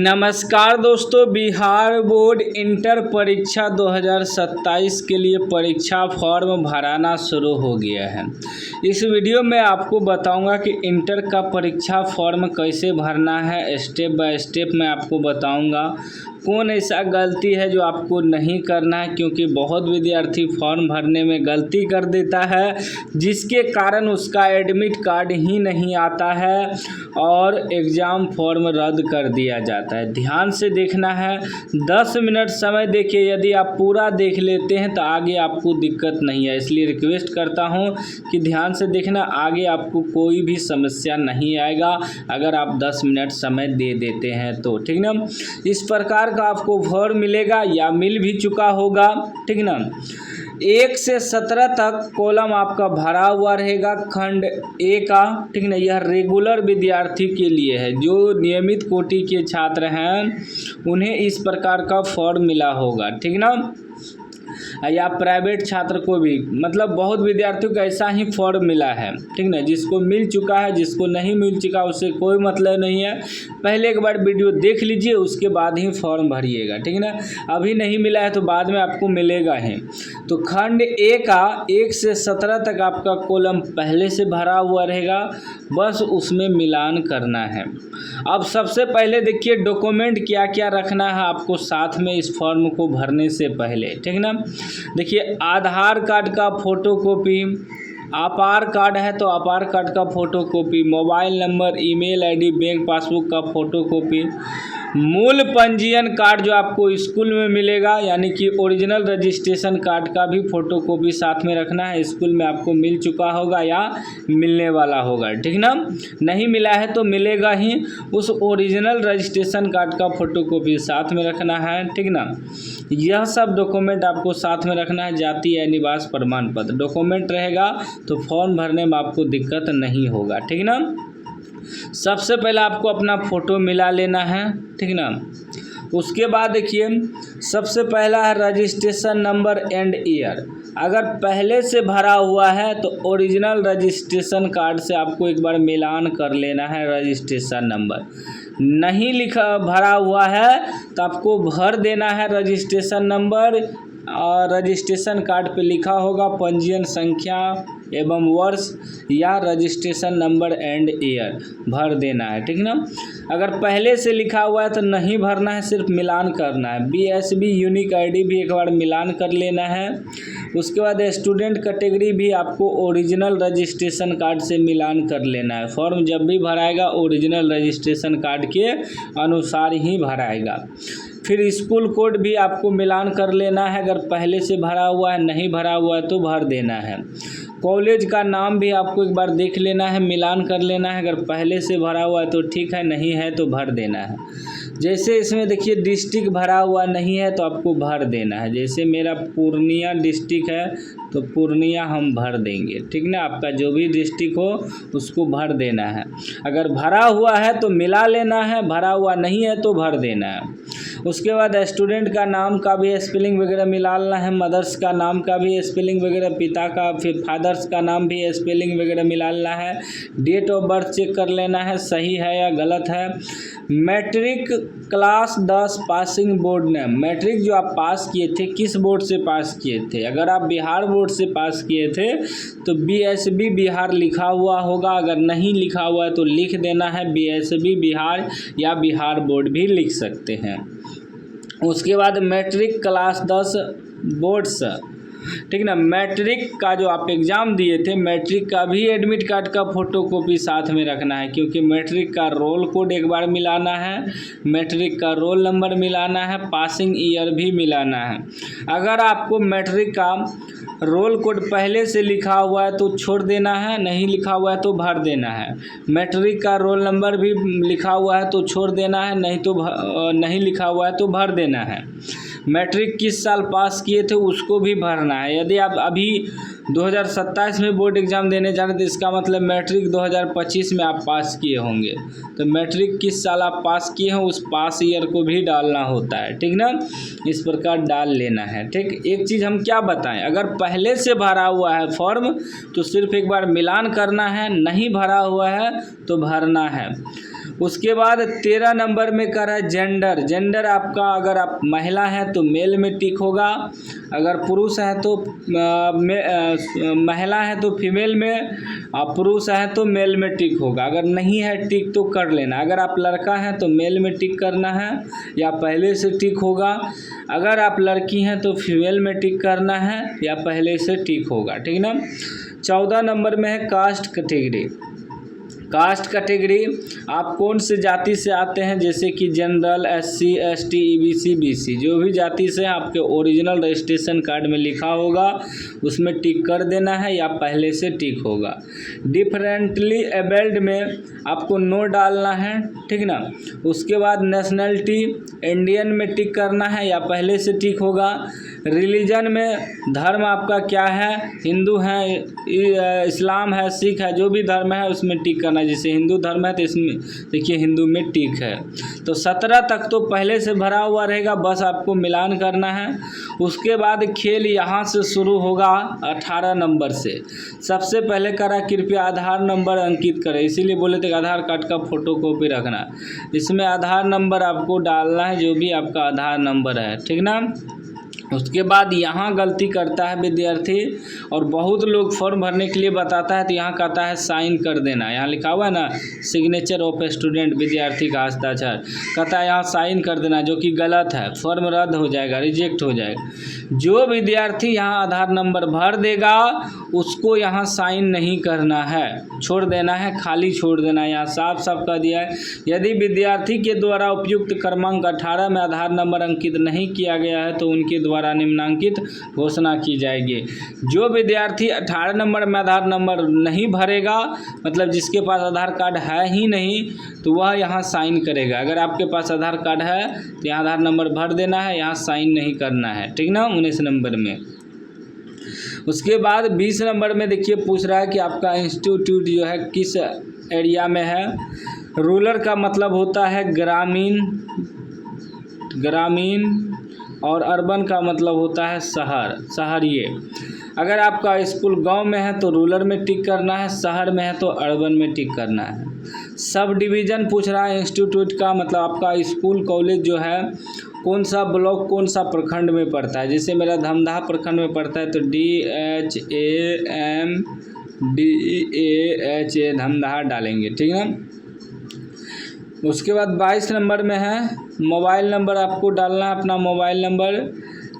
नमस्कार दोस्तों, Bihar board inter परीक्षा 2027 के लिए परीक्षा फॉर्म भराना शुरू हो गया है। इस वीडियो में आपको बताऊंगा कि इंटर का परीक्षा फॉर्म कैसे भरना है। स्टेप बाय स्टेप मैं आपको बताऊंगा कौन ऐसा गलती है जो आपको नहीं करना है, क्योंकि बहुत विद्यार्थी फॉर्म भरने में गलती कर देता है जिसके कारण उसका एडमिट कार्ड ही नहीं आता है और एग्ज़ाम फॉर्म रद्द कर दिया जाता है। ध्यान से देखना है, 10 मिनट समय देखिए। यदि आप पूरा देख लेते हैं तो आगे आपको दिक्कत नहीं है, इसलिए रिक्वेस्ट करता हूं कि ध्यान से देखना, आगे आपको कोई भी समस्या नहीं आएगा अगर आप 10 मिनट समय दे देते हैं तो, ठीक ना। इस प्रकार का आपको फॉर्म मिलेगा या मिल भी चुका होगा, ठीक ना। 1 से 17 तक कॉलम आपका भरा हुआ रहेगा खंड ए का, ठीक ना। यह रेगुलर विद्यार्थी के लिए है, जो नियमित कोटि के छात्र हैं उन्हें इस प्रकार का फॉर्म मिला होगा, ठीक ना। या प्राइवेट छात्र को भी, मतलब बहुत विद्यार्थियों को ऐसा ही फॉर्म मिला है, ठीक ना। जिसको मिल चुका है, जिसको नहीं मिल चुका उससे कोई मतलब नहीं है। पहले एक बार वीडियो देख लीजिए, उसके बाद ही फॉर्म भरिएगा, ठीक ना। अभी नहीं मिला है तो बाद में आपको मिलेगा ही। तो खंड ए का 1 से 17 तक आपका कॉलम पहले से भरा हुआ रहेगा, बस उसमें मिलान करना है। अब सबसे पहले देखिए डॉक्यूमेंट क्या क्या रखना है आपको साथ में इस फॉर्म को भरने से पहले, ठीक ना। देखिए आधार कार्ड का फोटोकॉपी, आधार कार्ड है तो आधार कार्ड का photocopy, mobile number, email ID, bank passbook का फोटोकॉपी, मूल पंजीयन कार्ड जो आपको स्कूल में मिलेगा यानी कि ओरिजिनल रजिस्ट्रेशन कार्ड का भी फोटोकॉपी साथ में रखना है। स्कूल में आपको मिल चुका होगा या मिलने वाला होगा, ठीक ना। नहीं मिला है तो मिलेगा ही, उस ओरिजिनल रजिस्ट्रेशन कार्ड का फोटोकॉपी साथ में रखना है, ठीक ना। यह सब डॉक्यूमेंट आपको साथ में रखना है। जाति या निवास प्रमाण पत्र डॉक्यूमेंट रहेगा तो फॉर्म भरने में आपको दिक्कत नहीं होगा, ठीक ना। सबसे पहले आपको अपना फ़ोटो मिला लेना है, ठीक ना। उसके बाद देखिए सबसे पहला है रजिस्ट्रेशन नंबर एंड ईयर। अगर पहले से भरा हुआ है तो ओरिजिनल रजिस्ट्रेशन कार्ड से आपको एक बार मिलान कर लेना है रजिस्ट्रेशन नंबर। नहीं भरा हुआ है तो आपको भर देना है रजिस्ट्रेशन नंबर, और रजिस्ट्रेशन कार्ड पे लिखा होगा पंजीयन संख्या एवं वर्ष या रजिस्ट्रेशन नंबर एंड ईयर, भर देना है, ठीक ना। अगर पहले से लिखा हुआ है तो नहीं भरना है, सिर्फ मिलान करना है। बीएसबी यूनिक आईडी भी एक बार मिलान कर लेना है। उसके बाद स्टूडेंट कैटेगरी भी आपको ओरिजिनल रजिस्ट्रेशन कार्ड से मिलान कर लेना है। फॉर्म जब भी भराएगा ओरिजिनल रजिस्ट्रेशन कार्ड के अनुसार ही भराएगा। फिर स्कूल कोड भी आपको मिलान कर लेना है, अगर पहले से भरा हुआ है, नहीं भरा हुआ है तो भर देना है। कॉलेज का नाम भी आपको एक बार देख लेना है, मिलान कर लेना है, अगर पहले से भरा हुआ है तो ठीक है, नहीं है तो भर देना है। जैसे इसमें देखिए डिस्ट्रिक्ट भरा हुआ नहीं है तो आपको भर देना है। जैसे मेरा पूर्णिया डिस्ट्रिक्ट है तो पूर्णिया हम भर देंगे, ठीक ना। आपका जो भी डिस्ट्रिक्ट हो उसको भर देना है। अगर भरा हुआ है तो मिला लेना है, भरा हुआ नहीं है तो भर देना है। उसके बाद स्टूडेंट का नाम का भी स्पेलिंग वगैरह मिलाना है, मदर्स का नाम का भी स्पेलिंग वगैरह, पिता का फिर फादर्स का नाम भी स्पेलिंग वगैरह मिलाना है। डेट ऑफ बर्थ चेक कर लेना है सही है या गलत है। Matric class 10 passing board name, matric जो आप पास किए थे किस बोर्ड से पास किए थे। अगर आप बिहार बोर्ड से पास किए थे तो बीएसबी बिहार लिखा हुआ होगा, अगर नहीं लिखा हुआ है तो लिख देना है बीएसबी बिहार या बिहार बोर्ड भी लिख सकते हैं। उसके बाद मैट्रिक क्लास 10 बोर्ड्स, ठीक ना। मैट्रिक का जो आप एग्ज़ाम दिए थे, मैट्रिक का भी एडमिट कार्ड का फोटोकॉपी साथ में रखना है, क्योंकि मैट्रिक का रोल कोड एक बार मिलाना है, मैट्रिक का रोल नंबर मिलाना है, पासिंग ईयर भी मिलाना है। अगर आपको मैट्रिक का रोल कोड पहले से लिखा हुआ है तो छोड़ देना है, नहीं लिखा हुआ है तो भर देना है। मैट्रिक का रोल नंबर भी लिखा हुआ है तो छोड़ देना है, नहीं लिखा हुआ है तो भर देना है। मैट्रिक किस साल पास किए थे उसको भी भरना है। यदि आप अभी 2027 में बोर्ड एग्ज़ाम देने जा रहे थे, इसका मतलब मैट्रिक 2025 में आप पास किए होंगे, तो मैट्रिक किस साल आप पास किए हैं उस पास ईयर को भी डालना होता है, ठीक ना। इस प्रकार डाल लेना है, ठीक। एक चीज़ हम क्या बताएं, अगर पहले से भरा हुआ है फॉर्म तो सिर्फ एक बार मिलान करना है, नहीं भरा हुआ है तो भरना है। उसके बाद 13 नंबर में कर है जेंडर। जेंडर आपका अगर आप महिला हैं तो मेल में टिक होगा, अगर पुरुष है तो महिला है तो फीमेल में, और पुरुष है तो मेल में टिक होगा। अगर नहीं है टिक तो कर लेना। अगर आप लड़का हैं तो मेल में टिक करना है या पहले से टिक होगा। अगर आप लड़की हैं तो फीमेल में टिक करना है या पहले से टिक होगा, ठीक ना। 14 नंबर में है कास्ट कैटेगरी। कास्ट कैटेगरी आप कौन से जाति से आते हैं, जैसे कि general, SC ST EBC BC, जो भी जाति से आपके ओरिजिनल रजिस्ट्रेशन कार्ड में लिखा होगा उसमें टिक कर देना है या पहले से टिक होगा। डिफरेंटली एबल्ड में आपको नो डालना है, ठीक ना। उसके बाद नेशनलिटी इंडियन में टिक करना है या पहले से टिक होगा। रिलीजन में धर्म आपका क्या है, हिंदू है, इस्लाम है, सिख है, जो भी धर्म है उसमें टिक करना है। जैसे हिंदू धर्म है तो इसमें देखिए हिंदू में टिक है। तो 17 तक तो पहले से भरा हुआ रहेगा, बस आपको मिलान करना है। उसके बाद खेल यहाँ से शुरू होगा 18 नंबर से। सबसे पहले करा कृपया आधार नंबर अंकित करें, इसीलिए बोले थे आधार कार्ड का फोटोकॉपी रखना। इसमें आधार नंबर आपको डालना है, जो भी आपका आधार नंबर है, ठीक ना। उसके बाद यहाँ गलती करता है विद्यार्थी, और बहुत लोग फॉर्म भरने के लिए बताता है तो यहाँ कहता है साइन कर देना। यहाँ लिखा हुआ है ना सिग्नेचर ऑफ स्टूडेंट, विद्यार्थी का हस्ताक्षर, कहता है यहाँ साइन कर देना, जो कि गलत है। फॉर्म रद्द हो जाएगा, रिजेक्ट हो जाएगा। जो विद्यार्थी यहाँ आधार नंबर भर देगा उसको यहाँ साइन नहीं करना है, छोड़ देना है, खाली छोड़ देना है। यहाँ साफ साफ कह दिया है, यदि विद्यार्थी के द्वारा उपयुक्त क्रमांक 18 में आधार नंबर अंकित नहीं किया गया है तो उनके द्वारा निम्नांकित घोषणा की जाएगी। जो विद्यार्थी 18 नंबर में आधार नंबर नहीं भरेगा, मतलब जिसके पास आधार कार्ड है ही नहीं, तो वह यहाँ साइन करेगा। अगर आपके पास आधार कार्ड है तो यहाँ आधार नंबर भर देना है, यहाँ साइन नहीं करना है, ठीक ना। 19 नंबर में। उसके बाद 20 नंबर में देखिए पूछ रहा है कि आपका इंस्टीट्यूट जो है किस एरिया में है। रूरल का मतलब होता है ग्रामीण, और अर्बन का मतलब होता है शहरिए। अगर आपका स्कूल गांव में है तो रूरल में टिक करना है, शहर में है तो अर्बन में टिक करना है। सब डिवीज़न पूछ रहा है इंस्टीट्यूट का, मतलब आपका स्कूल कॉलेज जो है कौन सा ब्लॉक कौन सा प्रखंड में पड़ता है। जैसे मेरा धमदाहा प्रखंड में पड़ता है तो DHAMDAHA धमदाहा डालेंगे, ठीक है। उसके बाद 22 नंबर में है मोबाइल नंबर आपको डालना है, अपना मोबाइल नंबर।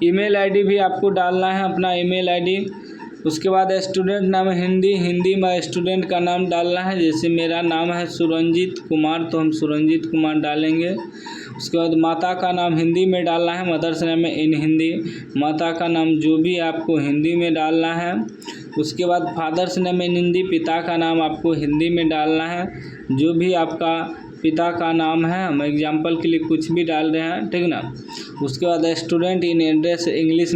ईमेल आईडी भी आपको डालना है, अपना ईमेल आईडी। उसके बाद स्टूडेंट नाम हिंदी में स्टूडेंट का नाम डालना है। जैसे मेरा नाम है सुरंजीत कुमार तो हम सुरंजीत कुमार डालेंगे। उसके बाद माता का नाम हिंदी में डालना है, मदर्स नेम इन हिंदी, माता का नाम जो भी आपको हिंदी में डालना है। उसके बाद फादर्स नेम इन हिंदी, पिता का नाम आपको हिंदी में डालना है, जो भी आपका पिता का नाम है। हम एग्जाम्पल के लिए कुछ भी डाल रहे हैं, ठीक ना। उसके बाद स्टूडेंट इन एड्रेस इंग्लिश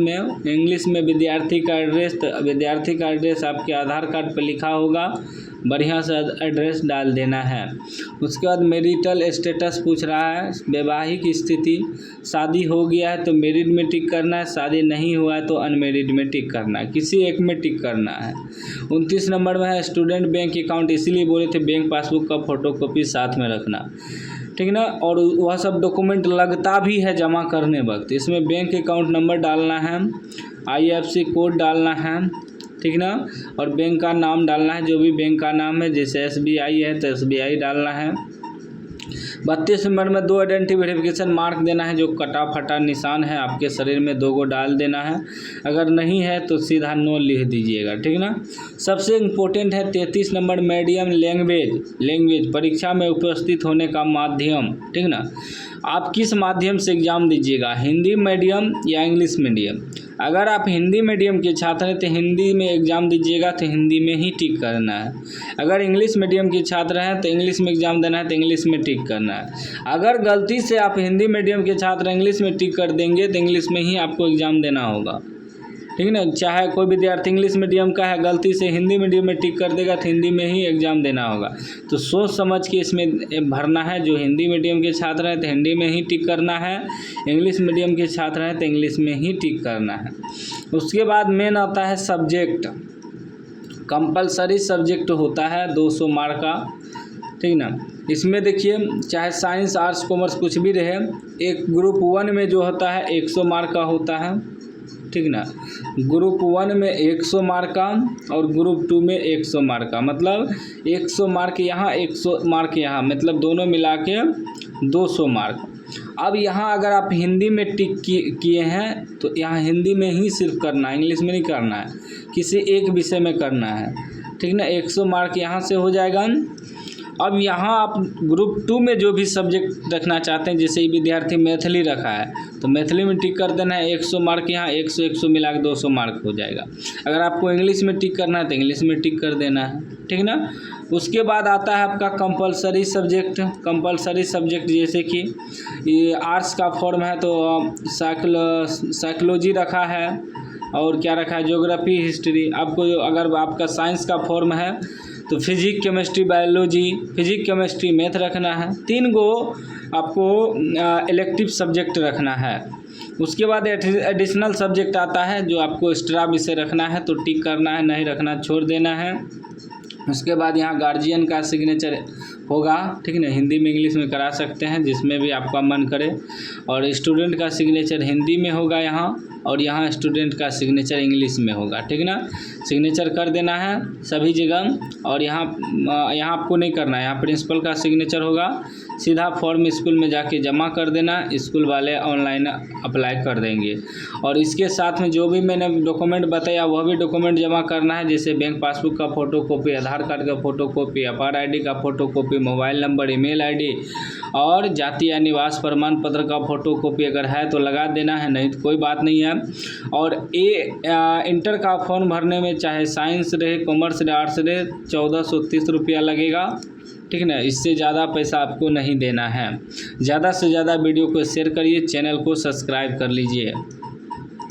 में विद्यार्थी का एड्रेस, तो विद्यार्थी का एड्रेस आपके आधार कार्ड पर लिखा होगा, बढ़िया से एड्रेस डाल देना है। उसके बाद मैरिटल स्टेटस पूछ रहा है, वैवाहिक स्थिति, शादी हो गया है तो मैरिड में टिक करना है, शादी नहीं हुआ है तो अनमैरिड में टिक करना है, किसी एक में टिक करना है। 29 नंबर में है स्टूडेंट बैंक अकाउंट, इसीलिए बोले थे बैंक पासबुक का फोटोकॉपी साथ में रखना, ठीक ना। और वह सब डॉक्यूमेंट लगता भी है जमा करने वक्त। इसमें बैंक अकाउंट नंबर डालना है, IFSC कोड डालना है, ठीक ना। और बैंक का नाम डालना है, जो भी बैंक का नाम है, जैसे SBI है तो SBI डालना है। 32 नंबर में 2 आइडेंटिटी वेरिफिकेशन मार्क देना है, जो कटा फटा निशान है आपके शरीर में 2 डाल देना है। अगर नहीं है तो सीधा नो लिख दीजिएगा, ठीक ना। सबसे इम्पोर्टेंट है 33 नंबर मीडियम लैंग्वेज, परीक्षा में उपस्थित होने का माध्यम, ठीक ना। आप किस माध्यम से एग्ज़ाम दीजिएगा, हिंदी मीडियम या इंग्लिश मीडियम। अगर आप हिंदी मीडियम के छात्र हैं तो हिंदी में एग्ज़ाम दीजिएगा तो हिंदी में ही टिक करना है। अगर इंग्लिश मीडियम के छात्र हैं तो इंग्लिश में एग्ज़ाम देना है तो इंग्लिश में टिक करना है। अगर गलती से आप हिंदी मीडियम के छात्र इंग्लिश में टिक कर देंगे तो इंग्लिश में ही आपको एग्ज़ाम देना होगा, ठीक है ना। चाहे कोई विद्यार्थी इंग्लिश मीडियम का है, गलती से हिंदी मीडियम में टिक कर देगा तो हिंदी में ही एग्ज़ाम देना होगा। तो सोच समझ के इसमें भरना है। जो हिंदी मीडियम के छात्र हैं तो हिंदी में ही टिक करना है, इंग्लिश मीडियम के छात्र हैं तो इंग्लिश में ही टिक करना है। उसके बाद मेन आता है सब्जेक्ट, कंपलसरी सब्जेक्ट होता है 200 मार्क का, ठीक ना। इसमें देखिए चाहे साइंस आर्ट्स कॉमर्स कुछ भी रहे, एक ग्रुप 1 में जो होता है 100 मार्क का होता है, ठीक ना। ग्रुप 1 में 100 मार्क का और ग्रुप 2 में 100 मार्क का, मतलब 100 मार्क यहाँ 100 मार्क यहाँ, मतलब दोनों मिला के 200 मार्क। अब यहाँ अगर आप हिंदी में टिक किए हैं तो यहाँ हिंदी में ही सिर्फ करना है, इंग्लिश में नहीं करना है, किसी एक विषय में करना है, ठीक ना। 100 मार्क यहाँ से हो जाएगा। अब यहाँ आप ग्रुप 2 में जो भी सब्जेक्ट रखना चाहते हैं, जैसे विद्यार्थी मैथिली रखा है तो मैथिली में टिक कर देना है, 100 मार्क यहाँ 100 मिला के 200 मार्क हो जाएगा। अगर आपको इंग्लिश में टिक करना है तो इंग्लिश में टिक कर देना है, ठीक ना। उसके बाद आता है आपका कंपलसरी सब्जेक्ट। कंपलसरी सब्जेक्ट जैसे कि ये आर्ट्स का फॉर्म है तो साइकोलॉजी रखा है और क्या रखा है, ज्योग्राफी, हिस्ट्री। आपको अगर आपका साइंस का फॉर्म है तो physics, chemistry, biology, physics, chemistry, math रखना है। 3 गो आपको इलेक्टिव सब्जेक्ट रखना है। उसके बाद एडिशनल सब्जेक्ट आता है जो आपको एक्स्ट्रा विषय रखना है तो टिक करना है, नहीं रखना छोड़ देना है। उसके बाद यहाँ गार्जियन का सिग्नेचर होगा, ठीक ना। हिंदी में इंग्लिश में करा सकते हैं जिसमें भी आपका मन करे। और स्टूडेंट का सिग्नेचर हिंदी में होगा यहाँ, और यहाँ स्टूडेंट का सिग्नेचर इंग्लिश में होगा, ठीक ना। सिग्नेचर कर देना है सभी जगह। और यहाँ आपको नहीं करना है, यहाँ प्रिंसिपल का सिग्नेचर होगा। सीधा फॉर्म स्कूल में जाके जमा कर देना, स्कूल वाले ऑनलाइन अप्लाई कर देंगे। और इसके साथ में जो भी मैंने डॉक्यूमेंट बताया वह भी डॉक्यूमेंट जमा करना है, जैसे बैंक पासबुक का फ़ोटोकॉपी, आधार कार्ड का फ़ोटोकॉपी, अपार ID का photocopy, mobile number, email ID और जाति या निवास प्रमाण पत्र का फ़ोटोकॉपी अगर है तो लगा देना है, नहीं तो कोई बात नहीं है। और इंटर का फॉर्म भरने में चाहे साइंस रहे, कॉमर्स रहे, आर्ट्स रहे, 1430 रुपया लगेगा, ठीक ना। इससे ज़्यादा पैसा आपको नहीं देना है। ज़्यादा से ज़्यादा वीडियो को शेयर करिए, चैनल को सब्सक्राइब कर लीजिए।